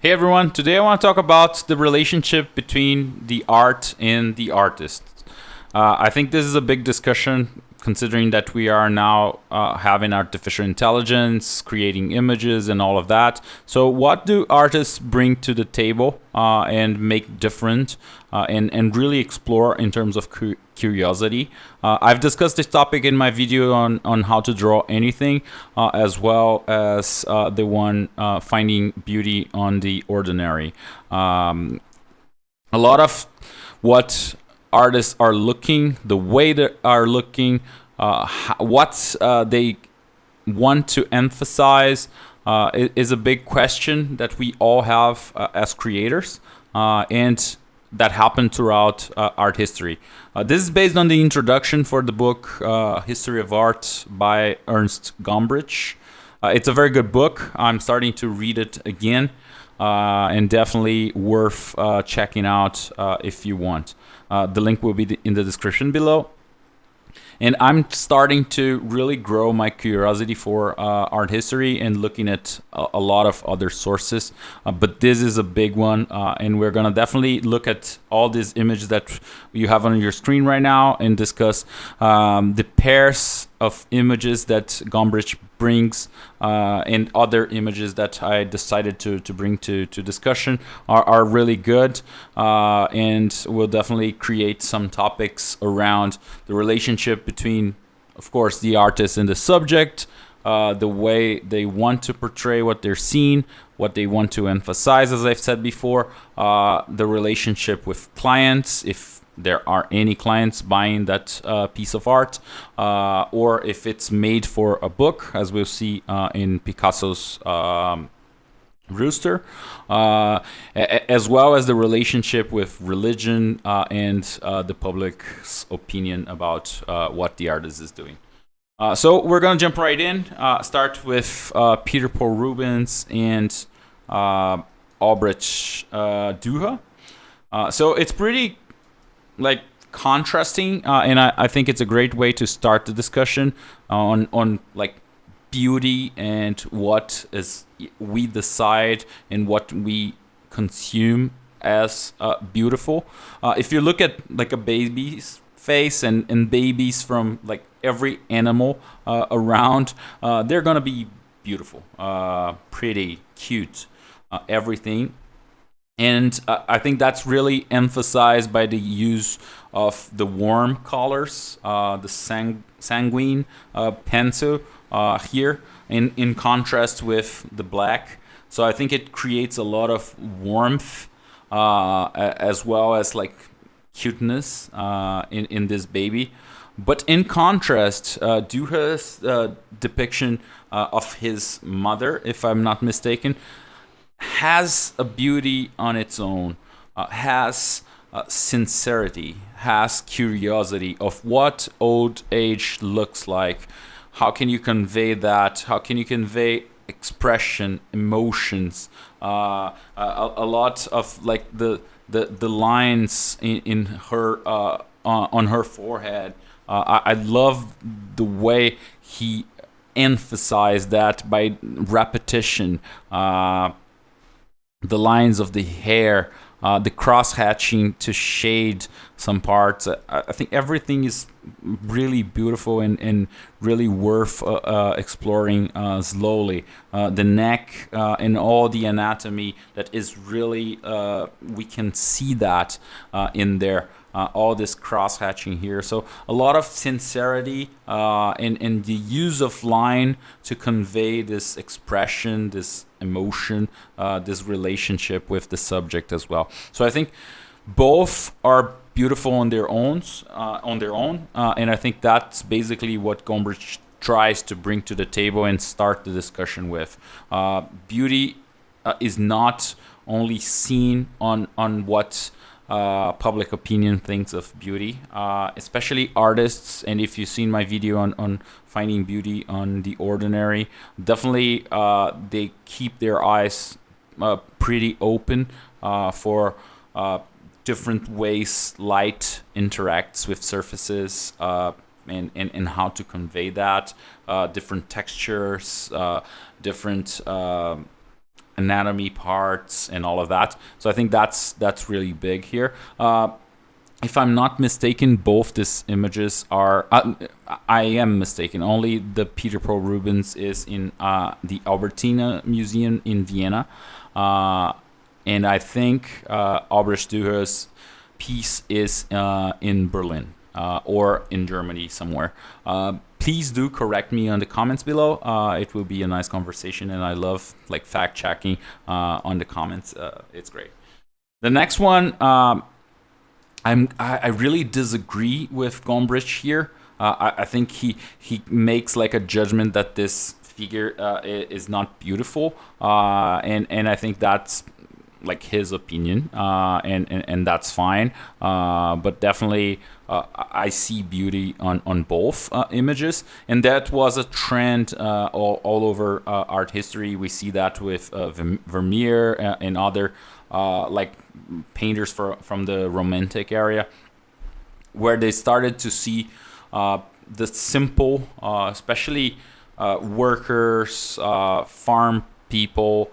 Hey everyone, today I want to talk about the relationship between the art and the artist. I think this is a big discussion considering that we are now having artificial intelligence, creating images, and all of that. So, what do artists bring to the table and make different and really explore in terms of curiosity? I've discussed this topic in my video on how to draw anything, as well as the one finding beauty on the ordinary. A lot of what artists are looking, the way they are looking, what they want to emphasize is a big question that we all have as creators, and that happened throughout art history. This is based on the introduction for the book History of Art by Ernst Gombrich. It's a very good book. I'm starting to read it again, and definitely worth checking out if you want. The link will be in the description below. And I'm starting to really grow my curiosity for art history and looking at a lot of other sources. But this is a big one, and we're going to definitely look at all these images that you have on your screen right now and discuss the pairs of images that Gombrich brings and other images that I decided to bring to discussion are really good, and we'll definitely create some topics around the relationship between, of course, the artist and the subject, the way they want to portray what they're seeing, what they want to emphasize, as I've said before, the relationship with clients, if there are any clients buying that piece of art, or if it's made for a book, as we'll see in Picasso's Rooster, as well as the relationship with religion and the public's opinion about what the artist is doing. So we're going to jump right in, start with Peter Paul Rubens and Albrecht Dürer. So it's pretty contrasting, and I think it's a great way to start the discussion on beauty and what is we decide and what we consume as beautiful. If you look at a baby's face and babies from every animal around, they're gonna be beautiful, pretty, cute, everything. And I think that's really emphasized by the use of the warm colors, the sanguine pencil here, in contrast with the black. So I think it creates a lot of warmth, as well as cuteness in this baby. But in contrast, Dürer's depiction of his mother, if I'm not mistaken, has a beauty on its own, has sincerity, has curiosity of what old age looks like. How can you convey that? How can you convey expression, emotions? A lot of the lines in her on her forehead. I love the way he emphasized that by repetition. The lines of the hair, the cross-hatching to shade some parts. I think everything is really beautiful and really worth exploring slowly. The neck and all the anatomy that is really, we can see that in there. All this cross-hatching here. So a lot of sincerity and the use of line to convey this expression, this emotion, this relationship with the subject as well. So I think both are beautiful on their own, and I think that's basically what Gombrich tries to bring to the table and start the discussion with. Beauty is not only seen on what public opinion thinks of beauty, especially artists. And if you've seen my video on finding beauty on the ordinary, definitely they keep their eyes pretty open for different ways light interacts with surfaces, and how to convey that, different textures, different anatomy parts and all of that. So I think that's really big here. If I'm not mistaken, both these images are. I am mistaken. Only the Peter Paul Rubens is in the Albertina Museum in Vienna, and I think Albrecht Dührer's piece is in Berlin or in Germany somewhere. Please do correct me on the comments below. It will be a nice conversation, and I love like fact checking on the comments. It's great. The next one. I really disagree with Gombrich here. I think he makes like a judgment that this figure is not beautiful, and I think that's like his opinion, and that's fine. But definitely, I see beauty on both images, and that was a trend all over art history. We see that with Vermeer and other like painters from the Romantic area, where they started to see the simple, especially workers, farm people,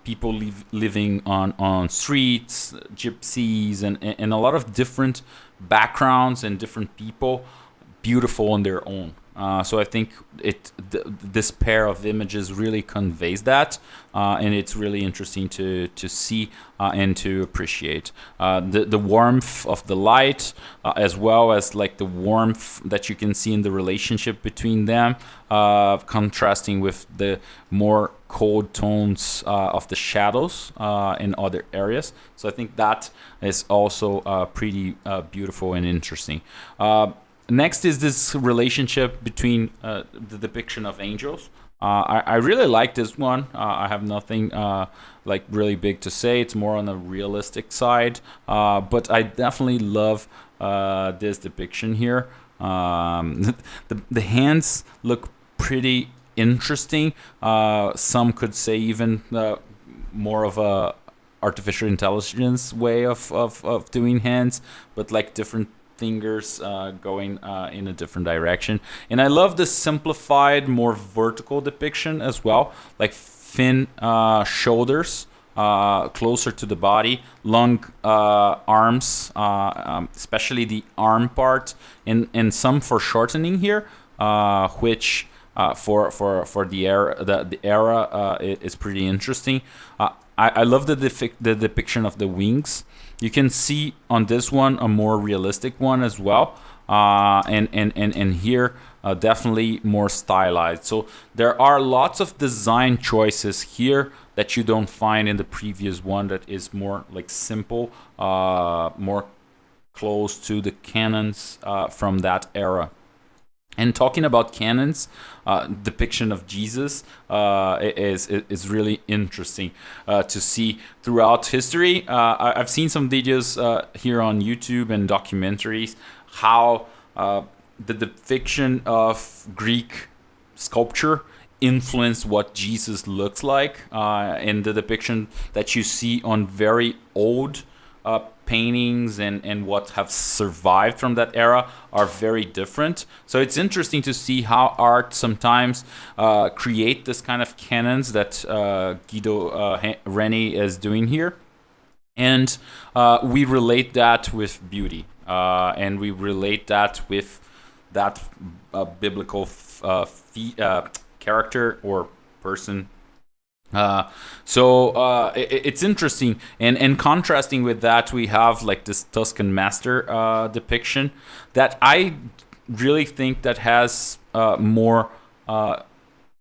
people living on streets, gypsies, and a lot of different backgrounds and different people, beautiful on their own. So I think this pair of images really conveys that, and it's really interesting to see and to appreciate the warmth of the light, as well as like the warmth that you can see in the relationship between them, contrasting with the more cold tones of the shadows in other areas. So I think that is also pretty beautiful and interesting. Next is this relationship between the depiction of angels. I really like this one. I have nothing like really big to say. It's more on the realistic side, but I definitely love this depiction here. The hands look pretty interesting. Some could say even more of a artificial intelligence way of doing hands, but like different fingers going in a different direction. And I love the simplified, more vertical depiction as well, like thin shoulders closer to the body, long arms, especially the arm part, and some foreshortening here, which for the era is pretty interesting. I love the depiction of the wings. You can see on this one a more realistic one as well, and here definitely more stylized. So there are lots of design choices here that you don't find in the previous one, that is more like simple, more close to the canons from that era. And talking about canons, depiction of Jesus is really interesting to see throughout history. I've seen some videos here on YouTube and documentaries how the depiction of Greek sculpture influenced what Jesus looks like, and the depiction that you see on very old paintings and what have survived from that era are very different. So it's interesting to see how art sometimes create this kind of canons that Guido Reni is doing here, and we relate that with beauty, and we relate that with that biblical character or person. So it's interesting, and contrasting with that, we have like this Tuscan master depiction that I really think that has more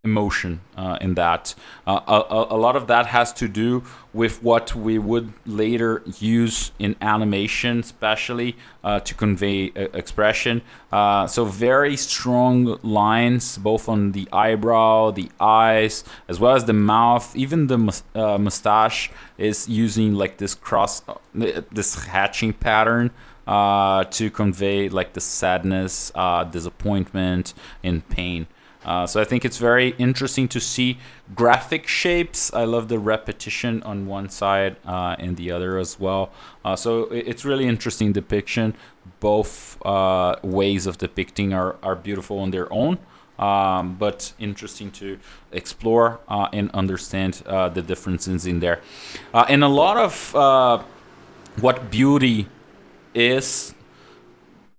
emotion in that. A lot of that has to do with what we would later use in animation, especially to convey expression. So very strong lines, both on the eyebrow, the eyes, as well as the mouth. Even the mustache is using like this this hatching pattern to convey like the sadness, disappointment, and pain. So I think it's very interesting to see graphic shapes. I love the repetition on one side and the other as well. So it's really interesting depiction. Both ways of depicting are beautiful on their own. but interesting to explore and understand the differences in there. And a lot of what beauty is,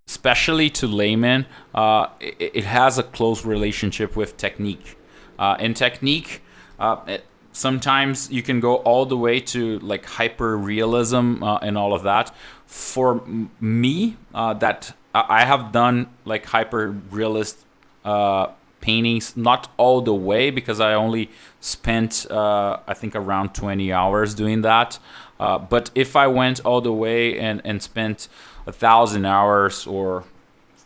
especially to laymen, it has a close relationship with technique. In technique, sometimes you can go all the way to like hyper realism and all of that. For me, that I have done like hyper realist paintings, not all the way because I only spent I think around 20 hours doing that. But if I went all the way and spent 1,000 hours or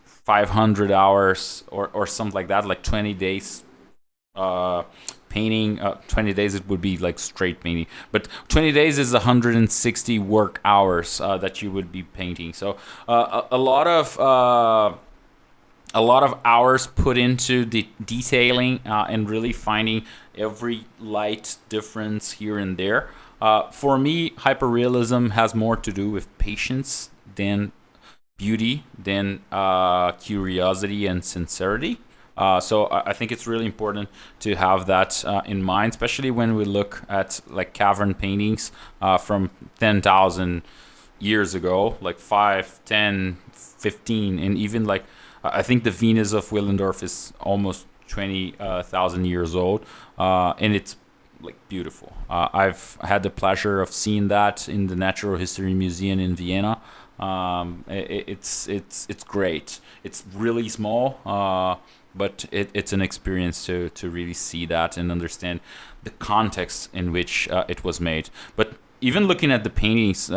500 hours or something like that, like 20 days painting, 20 days it would be like straight painting, but 20 days is 160 work hours that you would be painting. So a lot of hours put into the detailing and really finding every light difference here and there. For me, hyperrealism has more to do with patience than beauty, than curiosity and sincerity. So I think it's really important to have that in mind, especially when we look at like cavern paintings from 10,000 years ago, like 5, 10, 15, and even like I think the Venus of Willendorf is almost 20,000 years old, and it's like beautiful. I've had the pleasure of seeing that in the Natural History Museum in Vienna. It's great. It's really small, but it's an experience to really see that and understand the context in which it was made. But even looking at the paintings,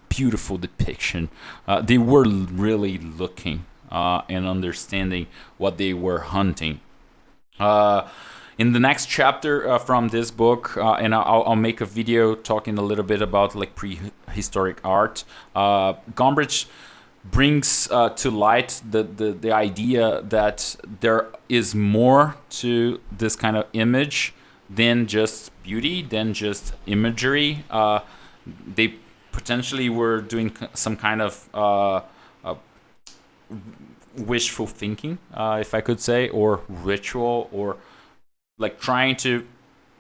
beautiful depiction. They were really looking and understanding what they were hunting. In the next chapter from this book, and I'll make a video talking a little bit about like prehistoric art. Gombrich brings to light the idea that there is more to this kind of image than just beauty, than just imagery. They potentially were doing some kind of wishful thinking, if I could say, or ritual, or like trying to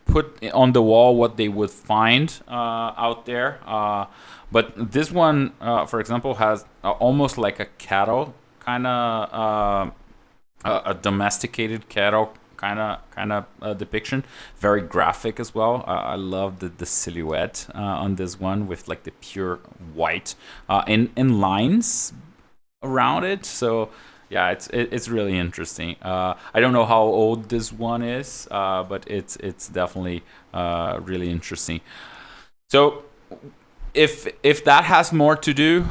put on the wall what they would find out there. But this one, for example, has almost like a cattle kind of a domesticated cattle kind of depiction. Very graphic as well. I love the silhouette on this one with like the pure white and lines around it. So yeah, it's really interesting. I don't know how old this one is, but it's definitely really interesting. So if that has more to do,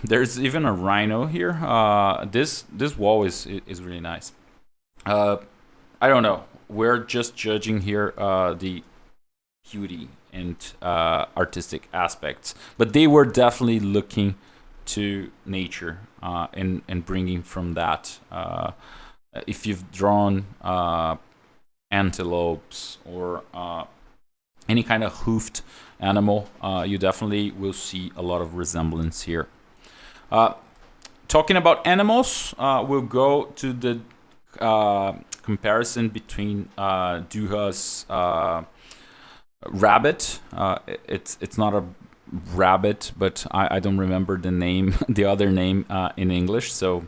there's even a rhino here. This wall is really nice. I don't know. We're just judging here the beauty and artistic aspects, but they were definitely looking to nature and bringing from that. If you've drawn antelopes or any kind of hoofed animal, you definitely will see a lot of resemblance here. Talking about animals, we'll go to the comparison between Duha's rabbit. It's not a rabbit, but I don't remember the name, the other name in English, so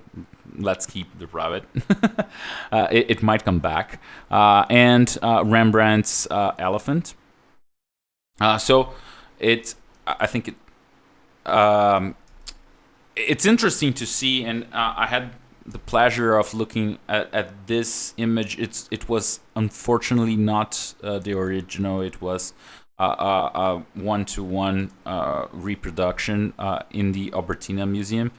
let's keep the rabbit. It might come back. And Rembrandt's elephant. So I think it's interesting to see, and I had the pleasure of looking at this image. It was unfortunately not the original. It was a one-to-one reproduction in the Albertina Museum,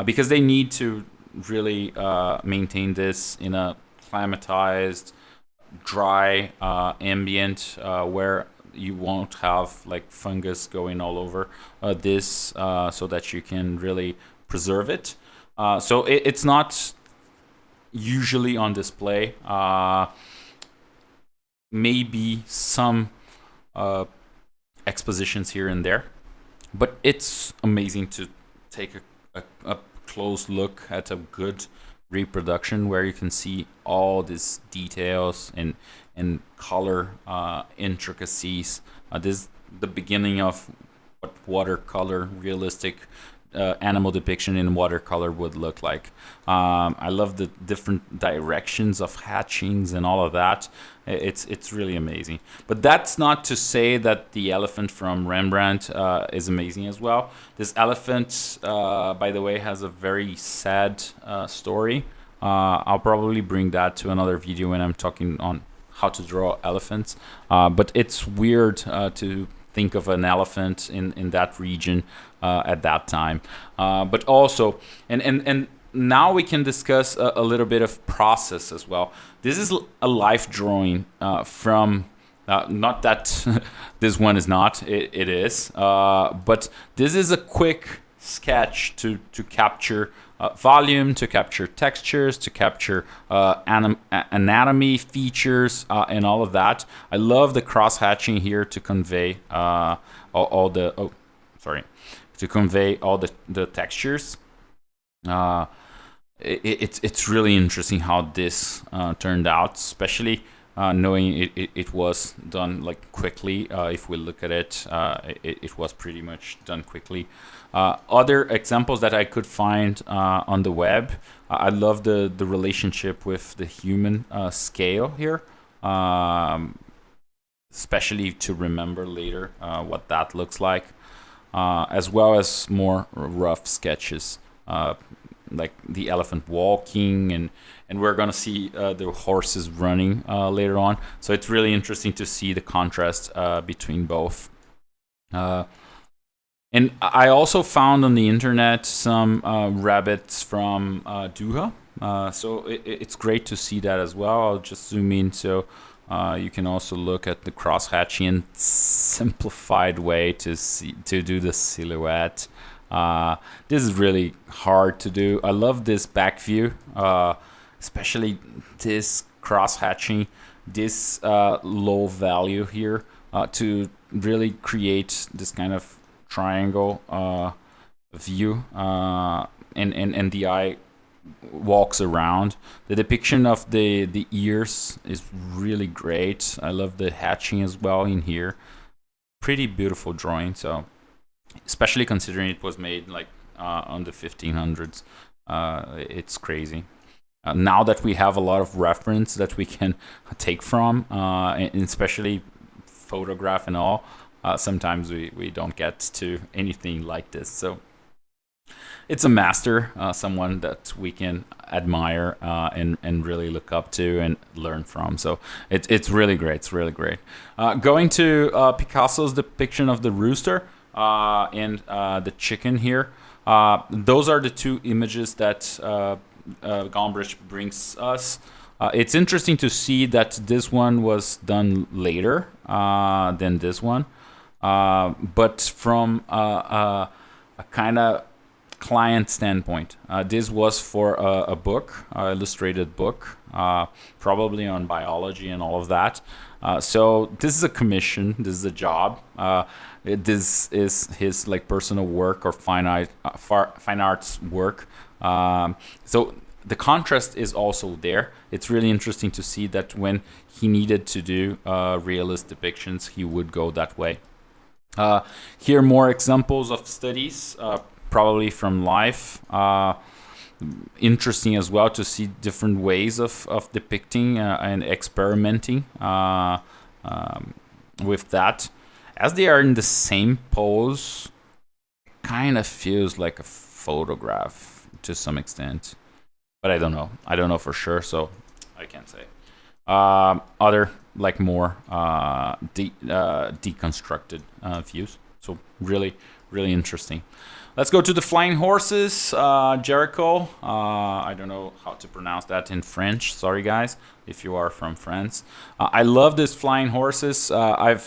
because they need to really maintain this in a climatized, dry ambient where you won't have like fungus going all over this, so that you can really preserve it. So it's not usually on display. Maybe some expositions here and there, but it's amazing to take a close look at a good reproduction where you can see all these details and color intricacies. This is the beginning of what watercolor realistic animal depiction in watercolor would look like. I love the different directions of hatchings and all of that. It's really amazing. But that's not to say that the elephant from Rembrandt is amazing as well. This elephant, by the way, has a very sad story. I'll probably bring that to another video when I'm talking on how to draw elephants. But it's weird to think of an elephant in that region at that time. But also, and now we can discuss a little bit of process as well. This is a life drawing from, not that this one is not, it is, but this is a quick sketch to capture volume, to capture textures, to capture anatomy features, and all of that. I love the cross hatching here to convey all the to convey all the textures. It's really interesting how this turned out, especially knowing it was done like quickly. If we look at it, it was pretty much done quickly. Other examples that I could find on the web, I love the relationship with the human scale here, especially to remember later what that looks like, as well as more rough sketches, like the elephant walking, and we're gonna see the horses running later on. So it's really interesting to see the contrast between both. And I also found on the internet some rabbits from Doha. So it's great to see that as well. I'll just zoom in so you can also look at the cross-hatching simplified way to do the silhouette. This is really hard to do. I love this back view, especially this cross-hatching, this low value here to really create this kind of triangle view, and the eye walks around. The depiction of the ears is really great. I love the hatching as well in here. Pretty beautiful drawing. So especially considering it was made like on the 1500s, it's crazy. Now that we have a lot of reference that we can take from, and especially photograph and all, sometimes we don't get to anything like this. So it's a master, someone that we can admire and really look up to and learn from. So it's really great. It's really great. Going to Picasso's depiction of the rooster and the chicken here. Those are the two images that Gombrich brings us. It's interesting to see that this one was done later than this one. But from a kind of client standpoint, this was for a book, illustrated book, probably on biology and all of that. So this is a commission. This is a job. This is his like personal work or fine arts work. So the contrast is also there. It's really interesting to see that when he needed to do realist depictions, he would go that way. Here more examples of studies, probably from life. Interesting as well to see different ways of depicting and experimenting with that. As they are in the same pose, kind of feels like a photograph to some extent. But I don't know. I don't know for sure, so I can't say. Other like more deconstructed views. So really, really interesting. Let's go to the flying horses, Jericho. I don't know how to pronounce that in French. Sorry, guys, if you are from France. I love these flying horses. I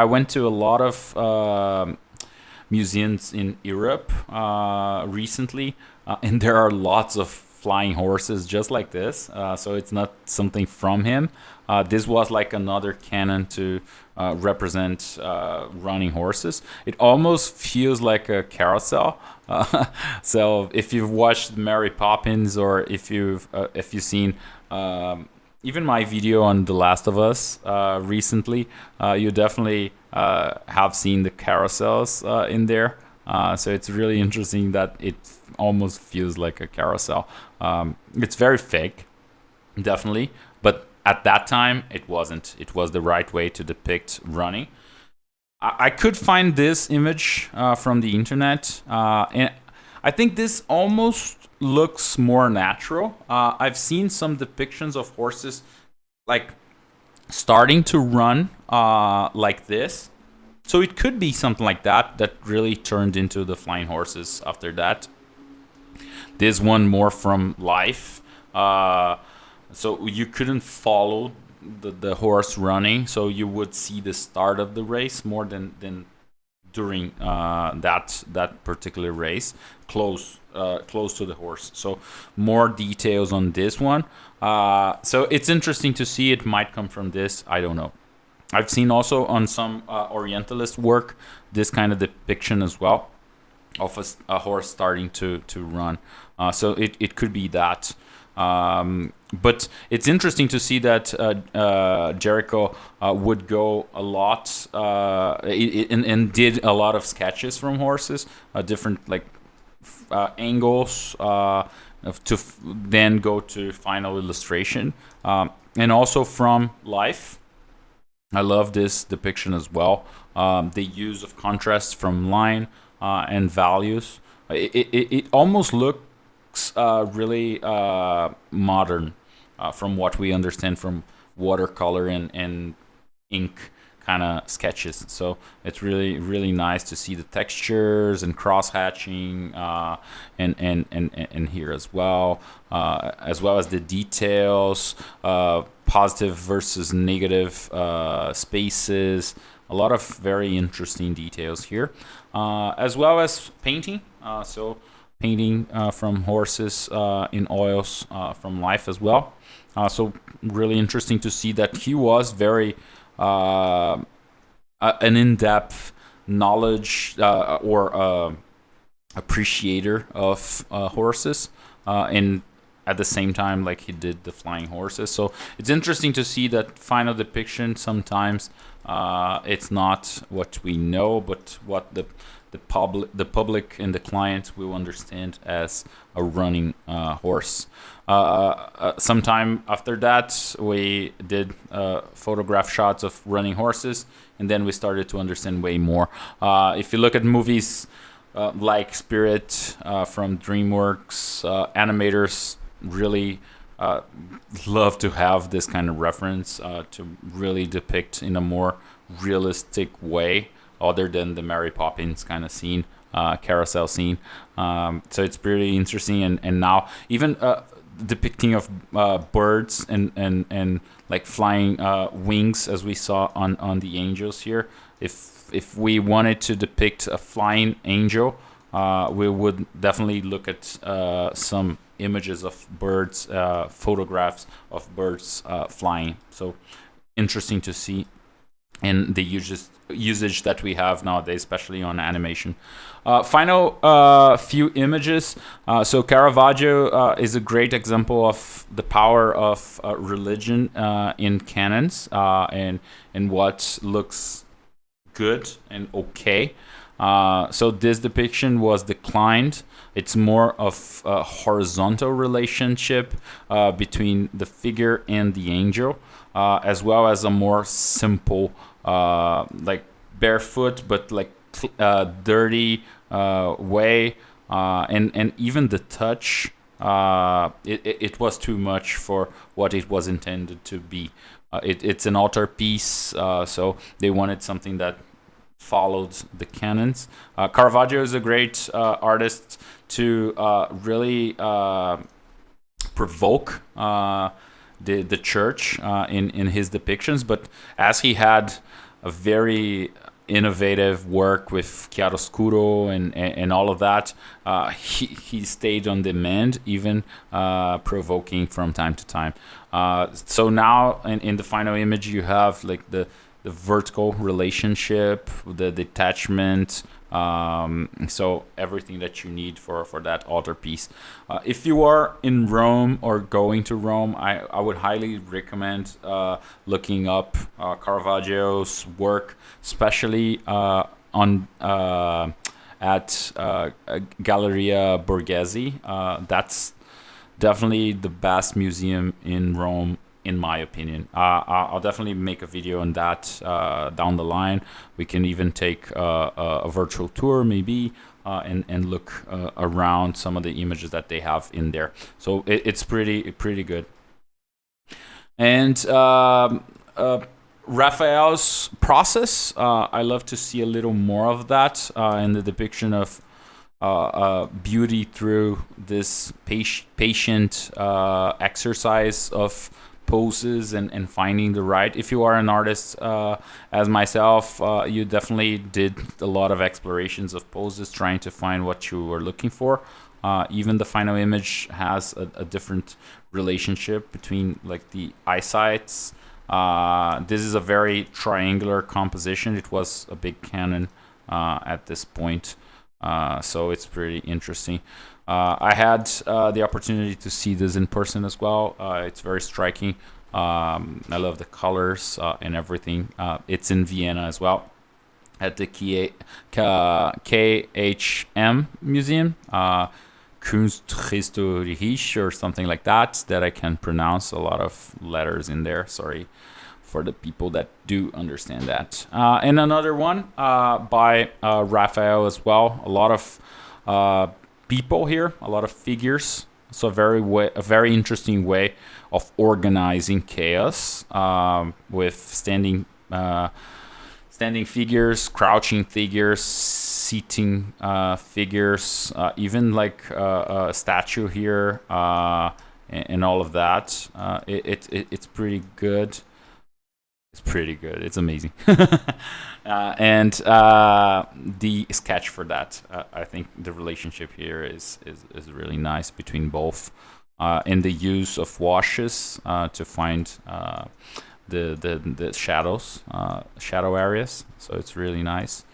went to a lot of museums in Europe recently, and there are lots of flying horses just like this. So it's not something from him. This was like another canon to represent running horses. It almost feels like a carousel. So if you've watched Mary Poppins, or if you've seen even my video on The Last of Us recently, you definitely have seen the carousels in there. So it's really interesting that it almost feels like a carousel. It's very fake, definitely, but at that time it wasn't. It was the right way to depict running. I could find this image from the internet, and I think this almost looks more natural. I've seen some depictions of horses like starting to run like this. So it could be something like that really turned into the flying horses after that. This one more from life. So you couldn't follow the horse running, so you would see the start of the race more than during that particular race, close to the horse. So more details on this one. So it's interesting to see. It might come from this. I don't know. I've seen also on some Orientalist work this kind of depiction as well of a horse starting to run. So it could be that. But it's interesting to see that Jericho would go a lot and did a lot of sketches from horses, different like angles to then go to final illustration, and also from life. I love this depiction as well. The use of contrast from line and values. It almost looks really modern from what we understand from watercolor and ink kind of sketches. So it's really, really nice to see the textures and cross hatching and here as well as the details, positive versus negative spaces. A lot of very interesting details here, as well as painting. So painting from horses in oils from life as well. So really interesting to see that he was very an in-depth knowledge or appreciator of horses, and at the same time, like he did the flying horses. So it's interesting to see that final depiction sometimes it's not what we know, but what the public and the client will understand as a running horse. Sometime after that, we did photograph shots of running horses, and then we started to understand way more. If you look at movies like Spirit from DreamWorks, animators really love to have this kind of reference to really depict in a more realistic way, other than the Mary Poppins kind of scene, carousel scene. So it's pretty interesting, and now even depicting of birds and like flying wings, as we saw on the angels here. If we wanted to depict a flying angel, we would definitely look at some images of birds, photographs of birds flying. So interesting to see, and the usage that we have nowadays, especially on animation. Final few images. So Caravaggio is a great example of the power of religion in canons, and what looks good and okay. So this depiction was declined. It's more of a horizontal relationship between the figure and the angel, as well as a more simple, like barefoot, but like dirty way, and even the touch. It was too much for what it was intended to be. It's an altar piece, so they wanted something that followed the canons. Caravaggio is a great artist to really provoke the church in his depictions, but as he had a very innovative work with chiaroscuro and all of that, he stayed on demand, even provoking from time to time. So now in the final image you have like the the vertical relationship, the detachment, so everything that you need for that altarpiece. If you are in Rome or going to Rome, I would highly recommend looking up Caravaggio's work, especially on at Galleria Borghese. That's definitely the best museum in Rome, in my opinion. I'll definitely make a video on that down the line. We can even take a virtual tour maybe and look around some of the images that they have in there. So it's pretty good. And Raphael's process, I love to see a little more of that in the depiction of beauty through this patient exercise of poses and finding the right. If you are an artist as myself, you definitely did a lot of explorations of poses, trying to find what you were looking for. Even the final image has a different relationship between like the eyesights. This is a very triangular composition. It was a big canon at this point, so it's pretty interesting. I had the opportunity to see this in person as well. It's very striking. I love the colors and everything. It's in Vienna as well, at the KHM Museum, Kunsthistorische or something like that I can pronounce. A lot of letters in there. Sorry for the people that do understand that. And another one by Raphael as well. A lot of people here, a lot of figures. So a very interesting way of organizing chaos with standing figures, crouching figures, seating figures, even like a statue here, and all of that. It's pretty good. It's pretty good. It's amazing. And the sketch for that, I think the relationship here is really nice between both, and the use of washes to find the shadows, shadow areas. So it's really nice.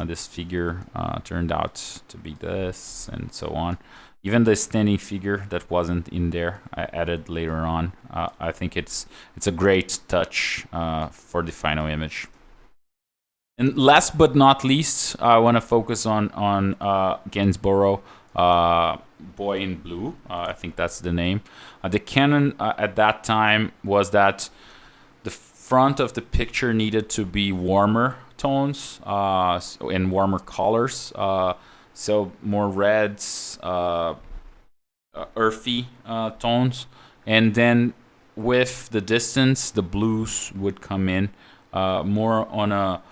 This figure turned out to be this, and so on. Even the standing figure that wasn't in there, I added later on. I think it's a great touch for the final image. And last but not least, I want to focus on Gainsborough, Boy in Blue. I think that's the name. The canon at that time was that the front of the picture needed to be warmer tones and warmer colors. So more reds, earthy tones. And then with the distance, the blues would come in more on a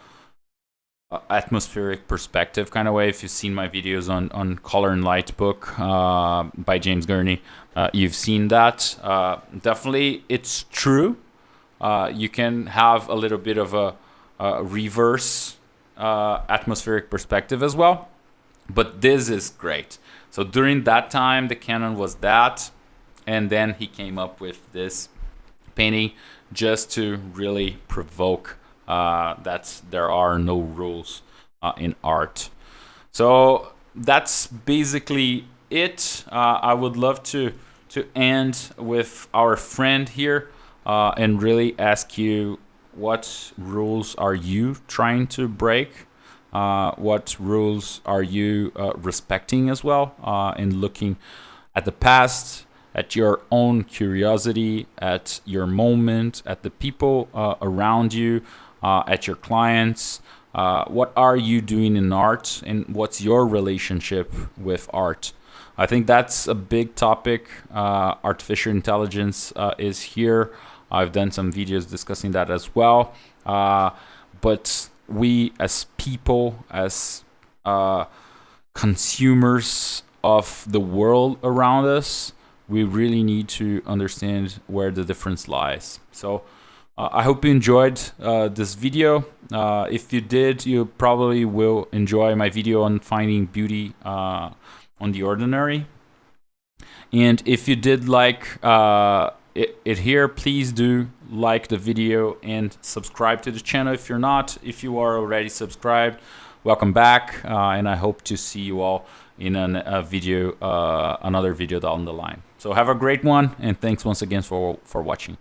atmospheric perspective kind of way. If you've seen my videos on Color and Light book by James Gurney, you've seen that. Definitely, it's true. You can have a little bit of a reverse atmospheric perspective as well. But this is great. So during that time, the canon was that, and then he came up with this painting just to really provoke that there are no rules in art. So that's basically it. I would love to end with our friend here and really ask you, what rules are you trying to break? What rules are you respecting as well, and looking at the past, at your own curiosity, at your moment, at the people around you, at your clients. What are you doing in art, and what's your relationship with art? I think that's a big topic. Artificial intelligence is here. I've done some videos discussing that as well. But we as people, as consumers of the world around us, we really need to understand where the difference lies. So I hope you enjoyed this video. If you did, you probably will enjoy my video on finding beauty on the ordinary. And if you did like it here, please do like the video and subscribe to the channel if you're not. If you are already subscribed, welcome back, and I hope to see you all in another video down the line. So have a great one, and thanks once again for watching.